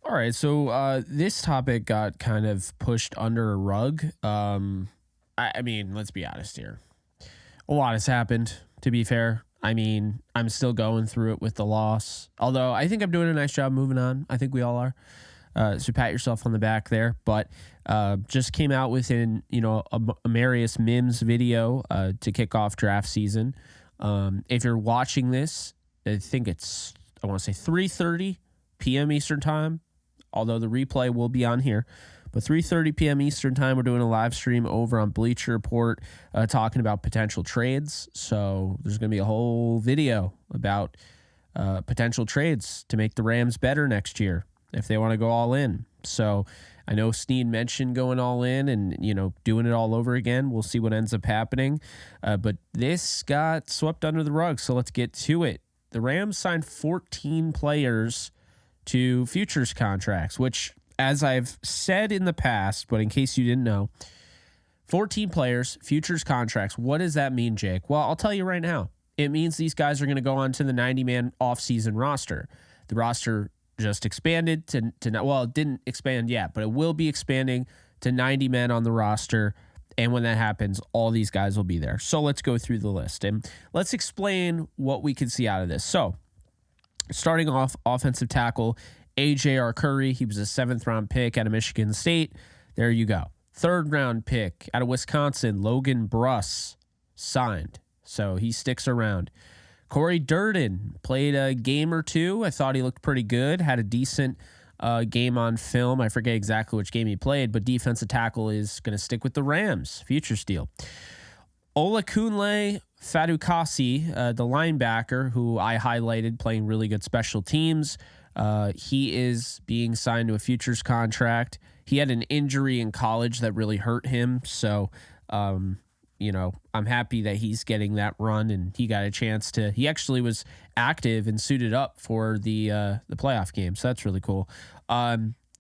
All right, so this topic got kind of pushed under a rug. I mean, let's be honest here. A lot has happened, to be fair. I mean, I'm still going through it with the loss. Although I think I'm doing a nice job moving on. I think we all are. So pat yourself on the back there. But just came out with a Marius Mims video to kick off draft season. If you're watching this, I think I want to say 3:30 p.m. Eastern time, although the replay will be on here. But 3:30 p.m. Eastern time, we're doing a live stream over on Bleacher Report talking about potential trades. So there's going to be a whole video about potential trades to make the Rams better next year if they want to go all in. So I know Snead mentioned going all in and, doing it all over again. We'll see what ends up happening. But this got swept under the rug, so let's get to it. The Rams signed 14 players to futures contracts, which, as I've said in the past, but in case you didn't know, 14 players, futures contracts. What does that mean, Jake? Well, I'll tell you right now. It means these guys are going to go on to the 90-man offseason roster. The roster just expanded to it didn't expand yet, but it will be expanding to 90 men on the roster. And when that happens, all these guys will be there. So let's go through the list and let's explain what we can see out of this. So starting off, offensive tackle, A.J.R. Curry. He was a 7th-round pick out of Michigan State. There you go. 3rd-round pick out of Wisconsin, Logan Bruss, signed. So he sticks around. Corey Durden played a game or two. I thought he looked pretty good. Had a decent game on film. I forget exactly which game he played, but defensive tackle is going to stick with the Rams. Futures deal. Olakunle Fadukasi, the linebacker who I highlighted playing really good special teams. He is being signed to a futures contract. He had an injury in college that really hurt him. So, I'm happy that he's getting that run and he got a chance to, he actually was active and suited up for the playoff game. So that's really cool.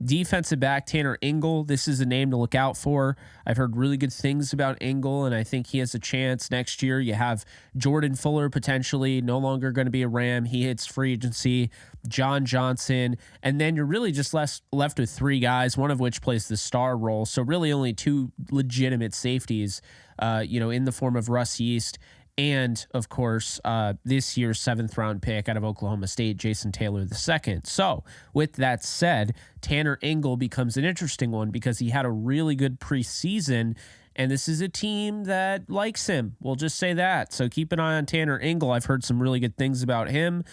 Defensive back, Tanner Engel. This is a name to look out for. I've heard really good things about Engel, and I think he has a chance next year. You have Jordan Fuller potentially no longer going to be a Ram. He hits free agency. John Johnson. And then you're really just left with 3 guys, one of which plays the star role. So really only 2 legitimate safeties, in the form of Russ Yeast and, of course, this year's 7th-round pick out of Oklahoma State, Jason Taylor II. So, with that said, Tanner Engel becomes an interesting one because he had a really good preseason, and this is a team that likes him. We'll just say that. So, keep an eye on Tanner Engel. I've heard some really good things about him.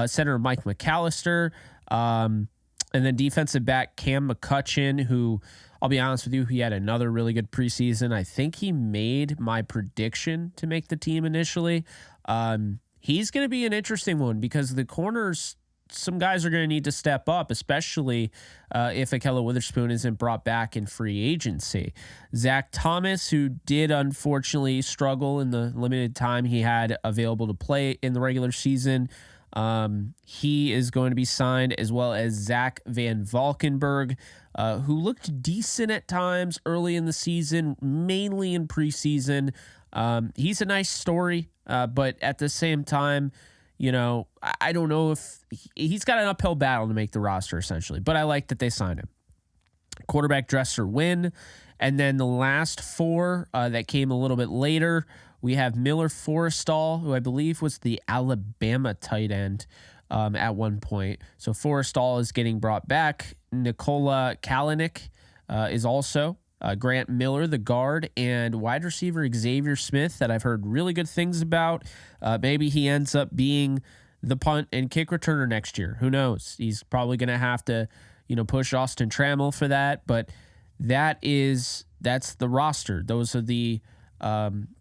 Center Mike McAllister, and then defensive back Cam McCutcheon, who, I'll be honest with you, he had another really good preseason. I think he made my prediction to make the team initially. He's going to be an interesting one because the corners, some guys are going to need to step up, especially if Ahkello Witherspoon isn't brought back in free agency. Zach Thomas, who did unfortunately struggle in the limited time he had available to play in the regular season, he is going to be signed, as well as Zach Van Valkenburg, who looked decent at times early in the season, mainly in preseason. He's a nice story, but at the same time, I don't know if he's got an uphill battle to make the roster, essentially, but I like that they signed him. Quarterback Dresser Wynn, and then the last 4 that came a little bit later, we have Miller Forrestall, who I believe was the Alabama tight end at one point. So Forrestall is getting brought back. Nikola Kalanick is also Grant Miller, the guard, and wide receiver Xavier Smith that I've heard really good things about. Maybe he ends up being the punt and kick returner next year. Who knows? He's probably going to have to, push Austin Trammell for that. But that's the roster. Those are the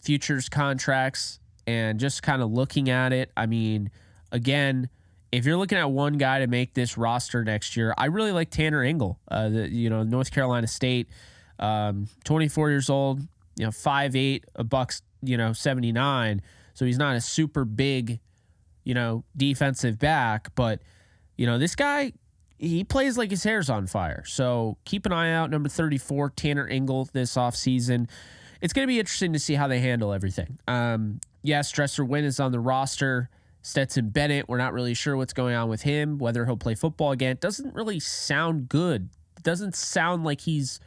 futures contracts, and just kind of looking at it. I mean, again, if you're looking at one guy to make this roster next year, I really like Tanner Engel, North Carolina State, 24 years old, 5'8", a buck, 79. So he's not a super big, defensive back, but this guy, he plays like his hair's on fire. So keep an eye out. Number 34, Tanner Engel this offseason. It's going to be interesting to see how they handle everything. Yes, Dresser Wynn is on the roster. Stetson Bennett, we're not really sure what's going on with him, whether he'll play football again. It doesn't really sound good. It doesn't sound like he's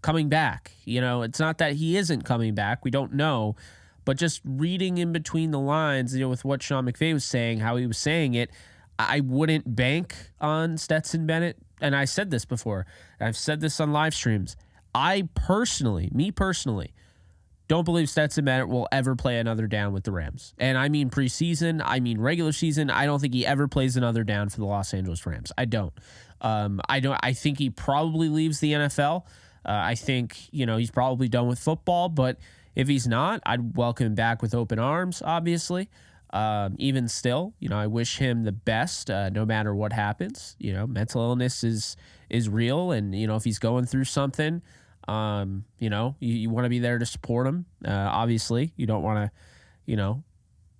coming back. It's not that he isn't coming back. We don't know. But just reading in between the lines, with what Sean McVay was saying, how he was saying it, I wouldn't bank on Stetson Bennett. And I said this before. I've said this on live streams. Me personally, don't believe Stetson Bennett will ever play another down with the Rams. And I mean preseason, I mean regular season. I don't think he ever plays another down for the Los Angeles Rams. I don't. I think he probably leaves the NFL. I think, he's probably done with football, but if he's not, I'd welcome him back with open arms, obviously. Even still, I wish him the best, no matter what happens. Mental illness is real. And, if he's going through something, you want to be there to support him. Obviously, you don't want to,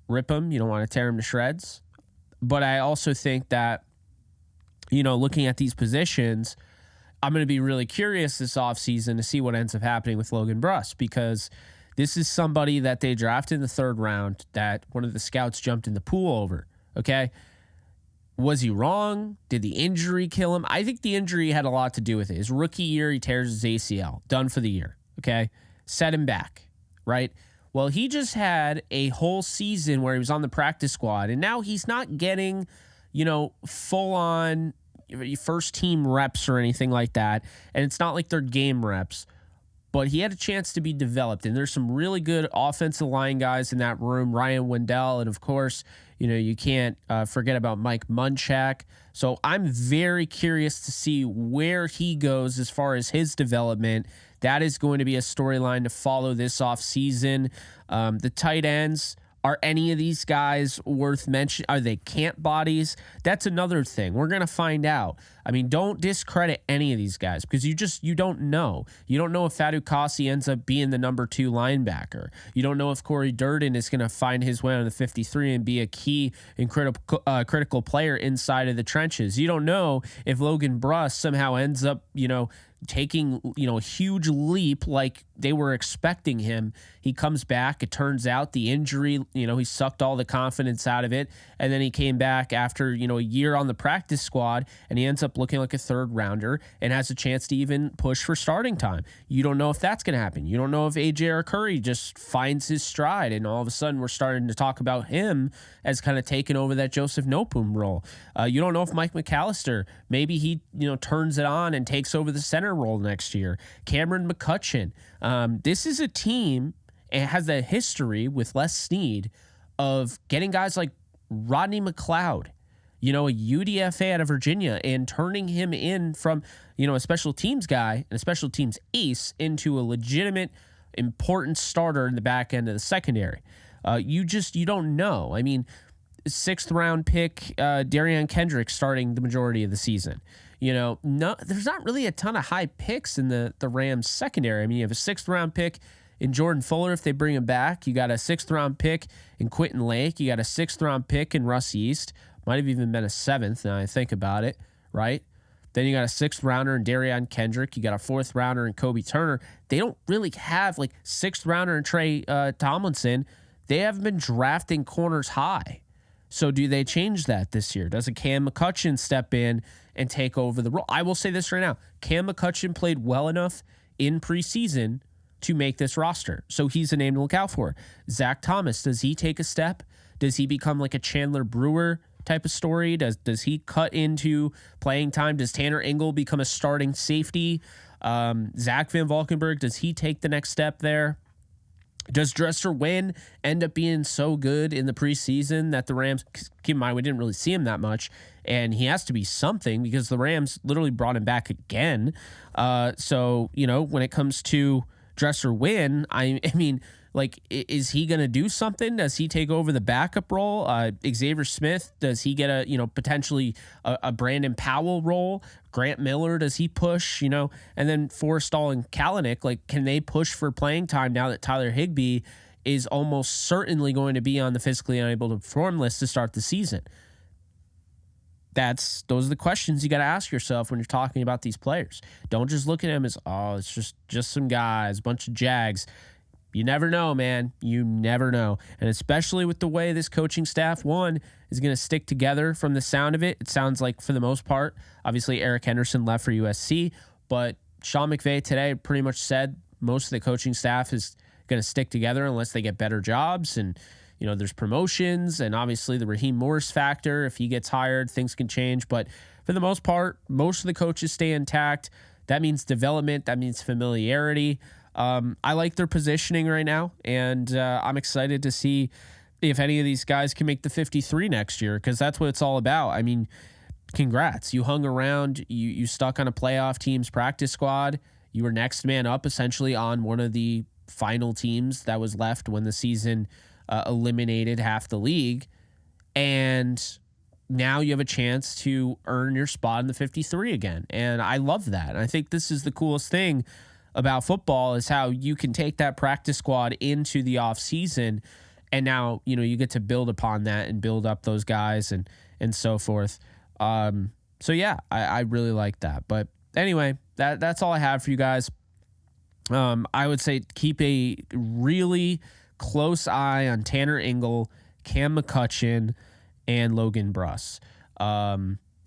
rip him. You don't want to tear him to shreds. But I also think that, looking at these positions, I'm going to be really curious this offseason to see what ends up happening with Logan Bruss, because this is somebody that they drafted in the third round that one of the scouts jumped in the pool over. Okay. Was he wrong? Did the injury kill him? I think the injury had a lot to do with it. His rookie year, he tears his ACL. Done for the year. Okay. Set him back. Right. Well, he just had a whole season where he was on the practice squad, and now he's not getting, full on first team reps or anything like that. And it's not like they're game reps, but he had a chance to be developed. And there's some really good offensive line guys in that room, Ryan Wendell. And of course, you can't forget about Mike Munchak. So I'm very curious to see where he goes as far as his development. That is going to be a storyline to follow this offseason. The tight ends, are any of these guys worth mentioning? Are they camp bodies? That's another thing. We're going to find out. I mean, don't discredit any of these guys because you don't know. You don't know if Fadu Kasi ends up being the number 2 linebacker. You don't know if Corey Durden is going to find his way on the 53 and be a key and critical player inside of the trenches. You don't know if Logan Bruss somehow ends up, taking, a huge leap like they were expecting him. He comes back. It turns out the injury, he sucked all the confidence out of it. And then he came back after, a year on the practice squad, and he ends up looking like a third rounder and has a chance to even push for starting time. You don't know if that's going to happen. You don't know if AJ Arcuri just finds his stride and all of a sudden we're starting to talk about him as kind of taking over that Joseph Nopum role. You don't know if Mike McAllister, maybe he, turns it on and takes over the center role next year. Cameron McCutcheon. This is a team and has a history with Les Snead of getting guys like Rodney McLeod, a UDFA out of Virginia, and turning him in from, a special teams guy and a special teams ace into a legitimate, important starter in the back end of the secondary. You don't know. I mean, 6th round pick, Darian Kendrick starting the majority of the season. There's not really a ton of high picks in the Rams secondary. I mean, you have a 6th round pick in Jordan Fuller if they bring him back. You got a 6th round pick in Quentin Lake. You got a 6th round pick in Russ East. Might have even been a 7th now I think about it, right? Then you got a 6th rounder in Darian Kendrick. You got a 4th rounder in Kobe Turner. They don't really have 6th rounder in Trey Tomlinson. They haven't been drafting corners high. So do they change that this year? Does a Cam McCutcheon step in and take over the role? I will say this right now. Cam McCutcheon played well enough in preseason to make this roster. So he's a name to look out for. Zach Thomas, does he take a step? Does he become like a Chandler Brewer type of story? Does he cut into playing time? Does Tanner Engel become a starting safety? Zach Van Valkenburg, does he take the next step there? Does Dresser Wynn end up being so good in the preseason that the Rams, keep in mind, we didn't really see him that much, and he has to be something because the Rams literally brought him back again. So, when it comes to Dresser Wynn, I mean, is he going to do something? Does he take over the backup role? Xavier Smith, does he get a, potentially a Brandon Powell role? Grant Miller, does he push, and then Forrestall and Kalanick, can they push for playing time now that Tyler Higbee is almost certainly going to be on the physically unable to perform list to start the season? Those are the questions you got to ask yourself when you're talking about these players. Don't just look at them as, it's just some guys, a bunch of Jags. you never know, man. You never know. And especially with the way this coaching staff, one, is going to stick together from the sound of it. It sounds like, for the most part, obviously Eric Henderson left for USC, but Sean McVay today pretty much said most of the coaching staff is going to stick together unless they get better jobs. And, you know, there's promotions and obviously the Raheem Morris factor. If he gets hired, things can change. But for the most part, most of the coaches stay intact. That means development. That means familiarity. I like their positioning right now, and I'm excited to see if any of these guys can make the 53 next year, because that's what it's all about. I mean, congrats. You hung around. You stuck on a playoff team's practice squad. You were next man up, essentially, on one of the final teams that was left when the season eliminated half the league. And now you have a chance to earn your spot in the 53 again. And I love that. And I think this is the coolest thing about football, is how you can take that practice squad into the off season, and now, you know, you get to build upon that and build up those guys and so forth. So yeah, I really like that. But anyway, that's all I have for you guys. I would say keep a really close eye on Tanner Ingle, Cam McCutcheon, and Logan Bruss.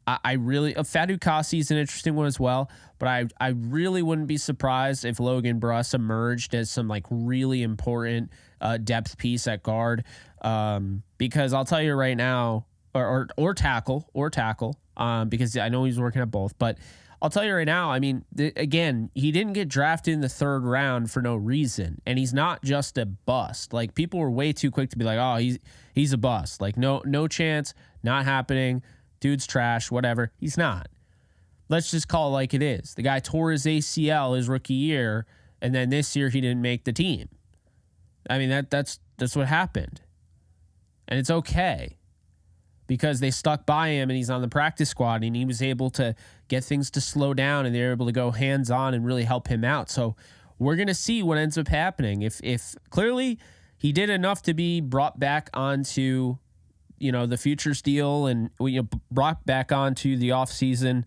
I really, Fadu Kasi is an interesting one as well, but I really wouldn't be surprised if Logan Bruss emerged as some like really important depth piece at guard, because I'll tell you right now, or tackle, because I know he's working at both, but I'll tell you right now, I mean, again, he didn't get drafted in the 3rd round for no reason, and he's not just a bust. Like, people were way too quick to be like, oh, he's a bust. Like, no chance, not happening. Dude's trash, whatever. He's not. Let's just call it like it is. The guy tore his ACL his rookie year, and then this year he didn't make the team. I mean, that's what happened. And it's okay, because they stuck by him and he's on the practice squad and he was able to get things to slow down and they're able to go hands-on and really help him out. So we're going to see what ends up happening. If clearly he did enough to be brought back onto, you know, the futures deal, and brought back onto the offseason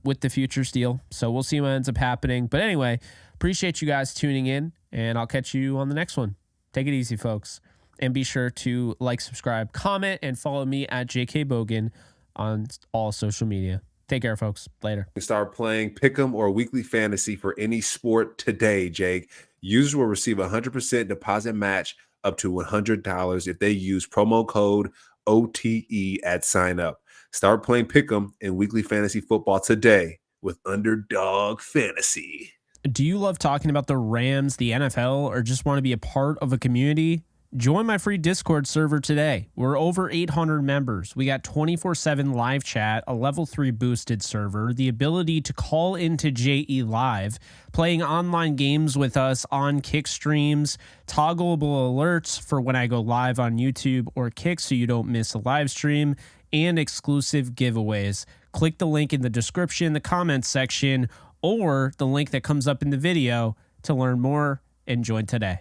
with the futures deal. So we'll see what ends up happening. But anyway, appreciate you guys tuning in, and I'll catch you on the next one. Take it easy, folks. And be sure to like, subscribe, comment, and follow me at JK Bogan on all social media. Take care, folks. Later. Start playing Pick'em or Weekly Fantasy for any sport today, Jake. Users will receive a 100% deposit match up to $100 if they use promo code OTE at sign up. Start playing Pick'em and Weekly Fantasy Football today with Underdog Fantasy. Do you love talking about the Rams, the NFL, or just want to be a part of a community? Join my free Discord server today. We're over 800 members. We got 24/7 live chat, a level 3 boosted server, the ability to call into JE Live, playing online games with us on Kick streams, toggleable alerts for when I go live on YouTube or Kick so you don't miss a live stream, and exclusive giveaways. Click the link in the description, the comments section, or the link that comes up in the video to learn more, and join today.